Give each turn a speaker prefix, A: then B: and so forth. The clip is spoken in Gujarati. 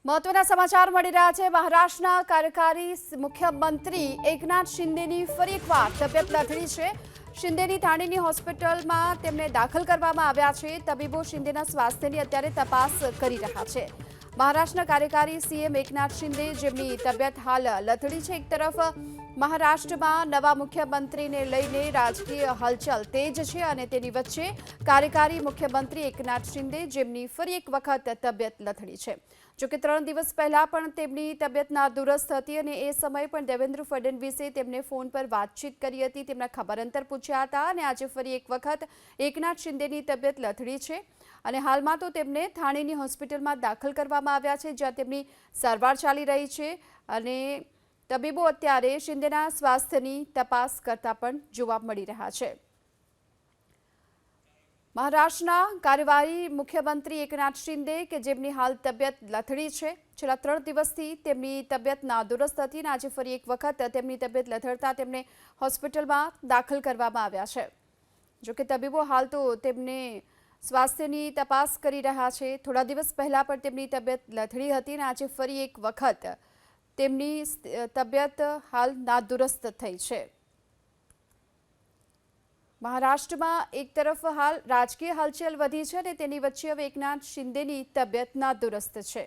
A: મહત્વના સમાચાર મળી રહ્યા છે। મહારાષ્ટ્રના કાર્યકારી મુખ્યમંત્રી એકનાથ શિંદેની ફરી એકવાર તબિયત લથડી છે। શિંદેની ઠાણેની હોસ્પિટલમાં તેમને દાખલ કરવામાં આવ્યા છે। તબીબો શિંદેના સ્વાસ્થ્યની અત્યારે તપાસ કરી રહ્યા છે। મહારાષ્ટ્રના કાર્યકારી સીએમ એકનાથ શિંદે જેમની તબિયત હાલ લથડી છે। એક તરફ મહારાષ્ટ્રમાં નવા મુખ્યમંત્રીને લઈને રાજકીય હલચલ તેજ છે અને તેની વચ્ચે કાર્યકારી મુખ્યમંત્રી એકનાથ શિંદે જેમની ફરી એક વખત તબિયત લથડી છે। જોકે 3 દિવસ પહેલા પણ તેમની તબિયત નાદુરસ્ત હતી અને એ સમયે પણ દેવેન્દ્ર ફડણવીસે તેમને ફોન પર વાતચીત કરી હતી, તેમના ખબર અંતર પૂછ્યા હતા અને આજે ફરી એક વખત એકનાથ શિંદેની તબિયત લથડી છે અને હાલમાં તો તેમને થાણેની હોસ્પિટલમાં દાખલ કરવામાં આવ્યા છે, જ્યાં તેમની સારવાર ચાલી રહી છે અને તબીબો અત્યારે શિંદેના સ્વાસ્થ્યની તપાસ કરતા પણ જોવા મળી રહ્યા છે। મહારાષ્ટ્રના કાર્યવાહી મુખ્યમંત્રી એકનાથ શિંદે કે જેમની હાલ તબિયત લથડી છે, છેલ્લા 3 દિવસથી તેમની તબિયત નાદુરસ્ત હતી અને આજે ફરી એક વખત તેમની તબિયત લથડતા તેમને હોસ્પિટલમાં દાખલ કરવામાં આવ્યા છે। જોકે તબીબો હાલ તો તેમને સ્વાસ્થ્યની તપાસ કરી રહ્યા છે। થોડા દિવસ પહેલા પણ તેમની તબિયત લથડી હતી અને આજે ફરી એક વખત તેમની તબિયત હાલ નાદુરસ્ત થઈ છે। મહારાષ્ટ્રમાં એક તરફ હાલ રાજકીય હલચલ વધી છે અને તેની વચ્ચે હવે એકનાથ શિંદેની તબિયત નાદુરસ્ત છે।